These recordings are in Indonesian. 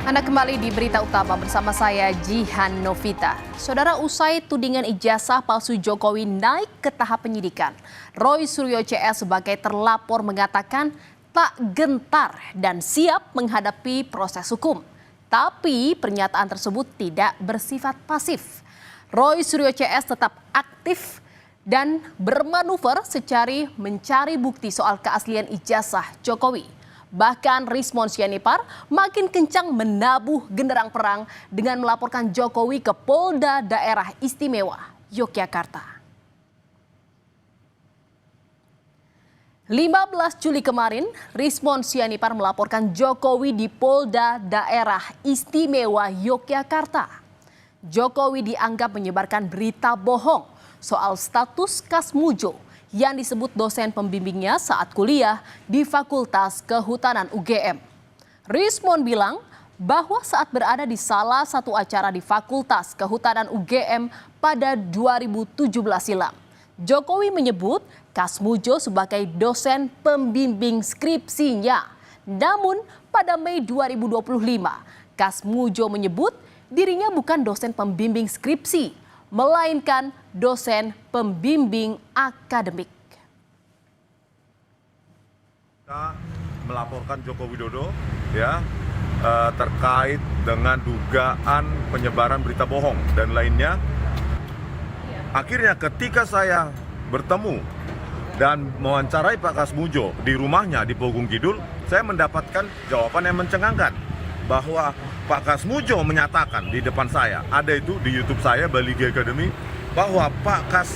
Anda kembali di Berita Utama bersama saya Jihan Novita. Saudara, usai tudingan ijazah palsu Jokowi naik ke tahap penyidikan, Roy Suryo CS sebagai terlapor mengatakan tak gentar dan siap menghadapi proses hukum. Tapi pernyataan tersebut tidak bersifat pasif. Roy Suryo CS tetap aktif dan bermanuver secara mencari bukti soal keaslian ijazah Jokowi. Bahkan Rismon Sianipar makin kencang menabuh genderang perang dengan melaporkan Jokowi ke Polda Daerah Istimewa Yogyakarta. 15 Juli kemarin, Rismon Sianipar melaporkan Jokowi di Polda Daerah Istimewa Yogyakarta. Jokowi dianggap menyebarkan berita bohong soal status Kasmujo yang disebut dosen pembimbingnya saat kuliah di Fakultas Kehutanan UGM. Rismon bilang bahwa saat berada di salah satu acara di Fakultas Kehutanan UGM pada 2017 silam, Jokowi menyebut Kasmujo sebagai dosen pembimbing skripsinya. Namun pada Mei 2025, Kasmujo menyebut dirinya bukan dosen pembimbing skripsi, melainkan dosen pembimbing akademik. Kita melaporkan Joko Widodo terkait dengan dugaan penyebaran berita bohong dan lainnya. Akhirnya ketika saya bertemu dan mewawancarai Pak Kasmujo di rumahnya di Pogung Kidul, saya mendapatkan jawaban yang mencengangkan bahwa Pak Kasmujo menyatakan di depan saya, ada itu di YouTube saya Bali G Academy, bahwa Pak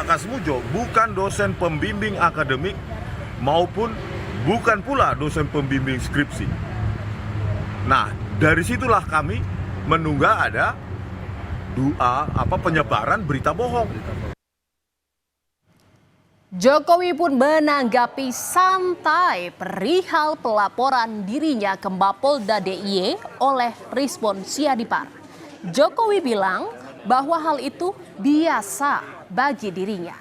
Kasmujo bukan dosen pembimbing akademik maupun bukan pula dosen pembimbing skripsi. Nah, dari situlah kami menduga ada penyebaran berita bohong. Jokowi pun menanggapi santai perihal pelaporan dirinya ke Mapolda DIY oleh Rismon Sianipar. Jokowi bilang bahwa hal itu biasa bagi dirinya.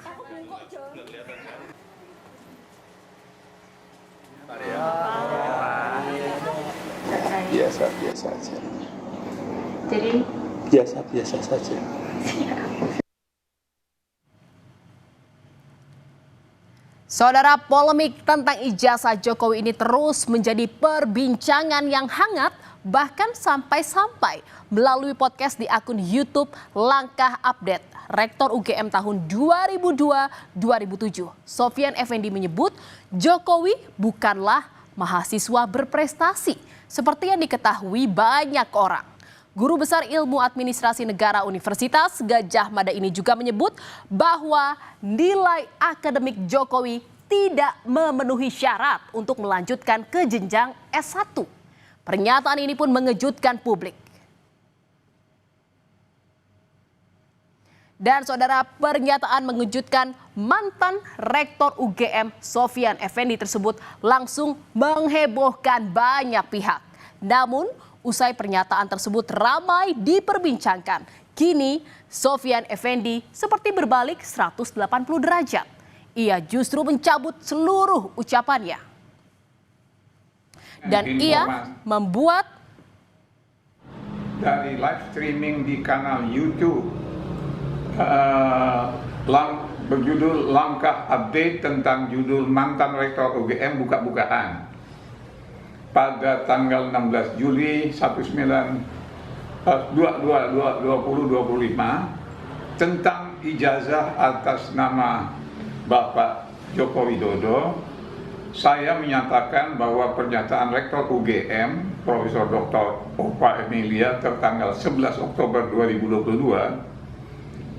Biasa saja. Jadi Biasa saja. Saudara, polemik tentang ijazah Jokowi ini terus menjadi perbincangan yang hangat, bahkan sampai melalui podcast di akun YouTube Langkah Update. Rektor UGM tahun 2002-2007, Sofyan Effendi menyebut Jokowi bukanlah mahasiswa berprestasi seperti yang diketahui banyak orang. Guru Besar Ilmu Administrasi Negara Universitas Gadjah Mada ini juga menyebut bahwa nilai akademik Jokowi tidak memenuhi syarat untuk melanjutkan ke jenjang S1. Pernyataan ini pun mengejutkan publik. Dan saudara, pernyataan mengejutkan mantan Rektor UGM Sofyan Effendi tersebut langsung menghebohkan banyak pihak. Namun, usai pernyataan tersebut ramai diperbincangkan, kini Sofyan Effendi seperti berbalik 180 derajat. Ia justru mencabut seluruh ucapannya. Dan ia membuat dari live streaming di kanal YouTube berjudul Langkah Update tentang judul mantan Rektor UGM buka-bukaan pada tanggal 16 Juli 2025 tentang ijazah atas nama Bapak Joko Widodo. Saya menyatakan bahwa pernyataan Rektor UGM Profesor Dr. Opa Emilia tertanggal 11 Oktober 2022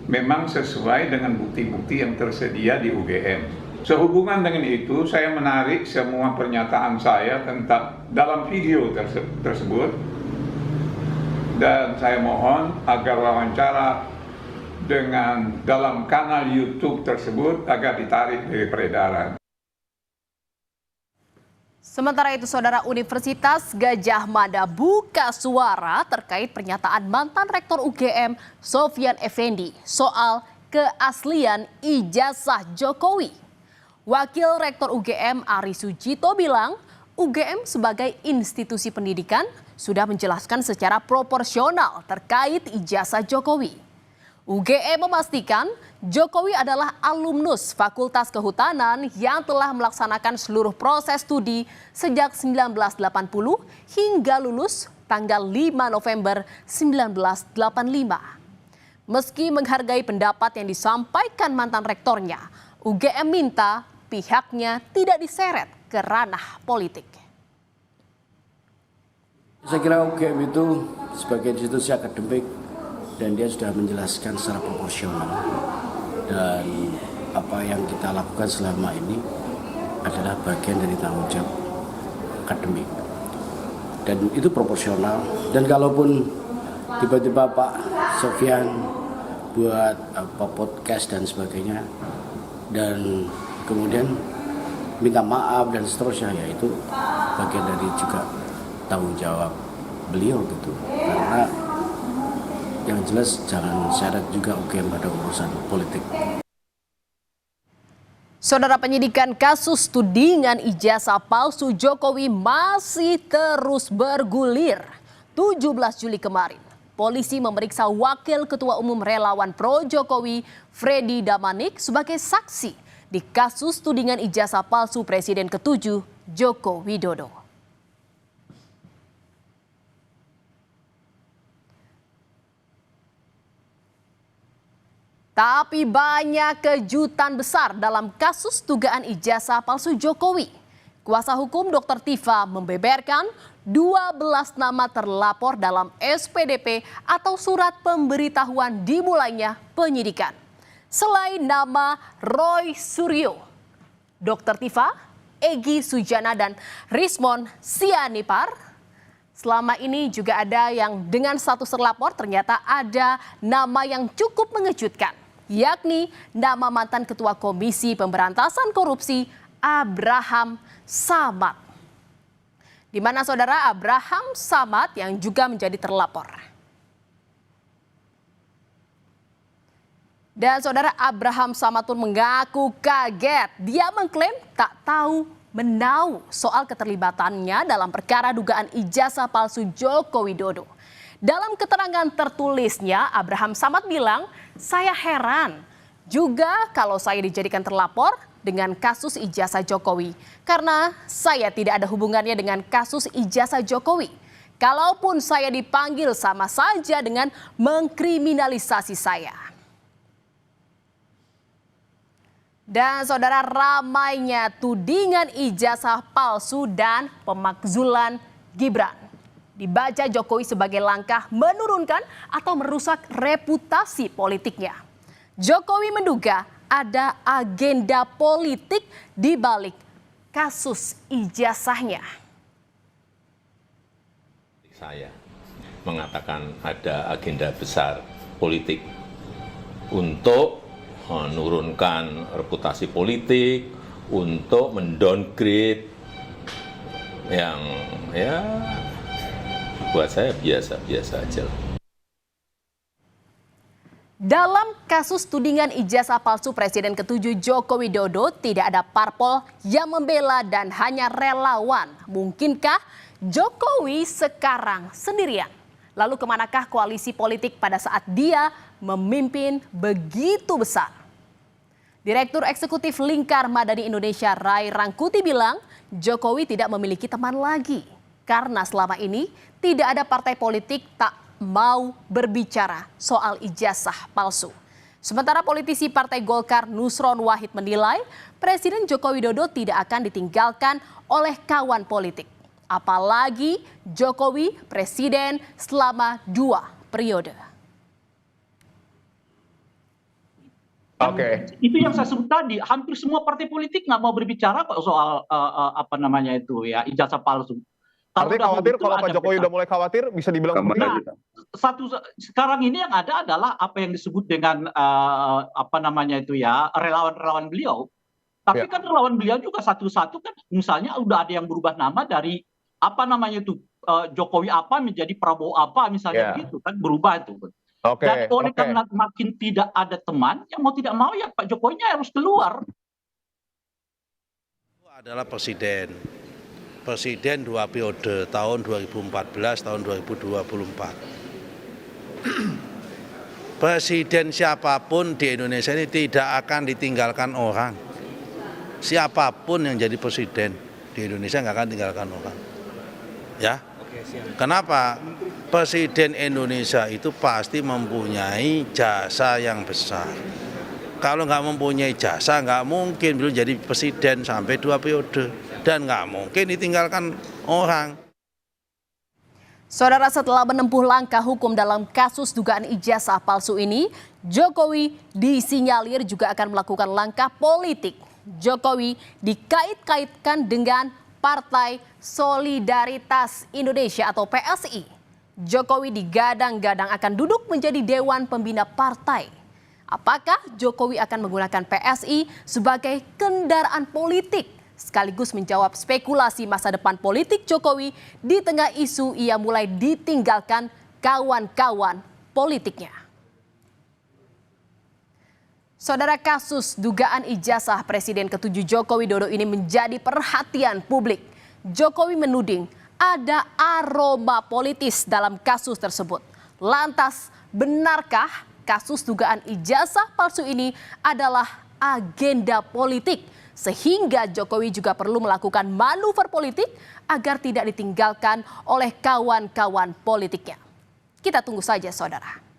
memang sesuai dengan bukti-bukti yang tersedia di UGM. Sehubungan dengan itu, saya menarik semua pernyataan saya tentang dalam video tersebut, dan saya mohon agar wawancara dengan dalam kanal YouTube tersebut agar ditarik dari peredaran. Sementara itu, saudara, Universitas Gadjah Mada buka suara terkait pernyataan mantan Rektor UGM Sofyan Effendi soal keaslian ijazah Jokowi. Wakil Rektor UGM Ari Sujito bilang UGM sebagai institusi pendidikan sudah menjelaskan secara proporsional terkait ijazah Jokowi. UGM memastikan Jokowi adalah alumnus Fakultas Kehutanan yang telah melaksanakan seluruh proses studi sejak 1980 hingga lulus tanggal 5 November 1985. Meski menghargai pendapat yang disampaikan mantan rektornya, UGM minta pihaknya tidak diseret ke ranah politik. Saya kira UGM itu sebagai institusi akademik dan dia sudah menjelaskan secara proporsional, dan apa yang kita lakukan selama ini adalah bagian dari tanggung jawab akademik dan itu proporsional. Dan kalaupun tiba-tiba Pak Sofyan buat podcast dan sebagainya dan kemudian minta maaf dan seterusnya, ya itu bagian dari juga tanggung jawab beliau gitu. Karena yang jelas jangan seret juga UGM pada urusan politik. Saudara, penyidikan kasus tudingan ijazah palsu Jokowi masih terus bergulir. 17 Juli kemarin, polisi memeriksa Wakil Ketua Umum Relawan Pro Jokowi, Freddy Damanik, sebagai saksi di kasus tudingan ijazah palsu Presiden ke-7 Joko Widodo. Tapi banyak kejutan besar dalam kasus dugaan ijazah palsu Jokowi. Kuasa hukum Dr. Tifa membeberkan 12 nama terlapor dalam SPDP atau surat pemberitahuan dimulainya penyidikan. Selain nama Roy Suryo, Dr. Tifa, Egy Sujana, dan Rismon Sianipar, selama ini juga ada yang dengan status terlapor ternyata ada nama yang cukup mengejutkan, yakni nama mantan Ketua Komisi Pemberantasan Korupsi Abraham Samad. Di mana saudara Abraham Samad yang juga menjadi terlapor. Dan saudara Abraham Samad pun mengaku kaget. Dia mengklaim tak tahu menau soal keterlibatannya dalam perkara dugaan ijazah palsu Joko Widodo. Dalam keterangan tertulisnya, Abraham Samad bilang, "Saya heran juga kalau saya dijadikan terlapor dengan kasus ijazah Jokowi. Karena saya tidak ada hubungannya dengan kasus ijazah Jokowi. Kalaupun saya dipanggil sama saja dengan mengkriminalisasi saya." Dan saudara, ramainya tudingan ijazah palsu dan pemakzulan Gibran dibaca Jokowi sebagai langkah menurunkan atau merusak reputasi politiknya. Jokowi menduga ada agenda politik di balik kasus ijazahnya. Saya mengatakan ada agenda besar politik untuk menurunkan reputasi politik, untuk mendowngrade yang ya buat saya biasa-biasa aja. Dalam kasus tudingan ijazah palsu Presiden ke-7 Joko Widodo, tidak ada parpol yang membela dan hanya relawan. Mungkinkah Jokowi sekarang sendirian? Lalu kemanakah koalisi politik pada saat dia memimpin begitu besar? Direktur Eksekutif Lingkar Madani Indonesia Ray Rangkuti bilang Jokowi tidak memiliki teman lagi. Karena selama ini tidak ada partai politik tak mau berbicara soal ijazah palsu. Sementara politisi Partai Golkar Nusron Wahid menilai Presiden Joko Widodo tidak akan ditinggalkan oleh kawan politik. Apalagi Jokowi presiden selama 2 periode. Oke. Itu yang saya sebut tadi, hampir semua partai politik nggak mau berbicara kok soal ijazah palsu. Artinya khawatir kalau Pak Jokowi udah mulai khawatir bisa dibilang seperti itu. Sekarang ini yang ada adalah apa yang disebut dengan relawan-relawan beliau. Tapi kan relawan beliau juga satu-satu kan misalnya udah ada yang berubah nama dari Jokowi apa menjadi Prabowo apa misalnya gitu kan, berubah itu. Dan karena makin tidak ada teman, yang mau tidak mau ya Pak Jokowinya harus keluar. Adalah presiden. presiden 2 periode, tahun 2014, tahun 2024. Presiden siapapun di Indonesia ini tidak akan ditinggalkan orang. Siapapun yang jadi presiden di Indonesia nggak akan tinggalkan orang. Ya. Kenapa? Presiden Indonesia itu pasti mempunyai jasa yang besar. Kalau nggak mempunyai jasa, nggak mungkin beliau jadi presiden sampai 2 periode. Dan nggak mungkin ditinggalkan orang. Saudara, setelah menempuh langkah hukum dalam kasus dugaan ijazah palsu ini, Jokowi disinyalir juga akan melakukan langkah politik. Jokowi dikait-kaitkan dengan Partai Solidaritas Indonesia atau PSI. Jokowi digadang-gadang akan duduk menjadi Dewan Pembina Partai. Apakah Jokowi akan menggunakan PSI sebagai kendaraan politik, sekaligus menjawab spekulasi masa depan politik Jokowi di tengah isu ia mulai ditinggalkan kawan-kawan politiknya? Saudara, kasus dugaan ijazah Presiden ke-7 Joko Widodo ini menjadi perhatian publik. Jokowi menuding ada aroma politis dalam kasus tersebut. Lantas, benarkah kasus dugaan ijazah palsu ini adalah agenda politik, sehingga Jokowi juga perlu melakukan manuver politik agar tidak ditinggalkan oleh kawan-kawan politiknya? Kita tunggu saja, saudara.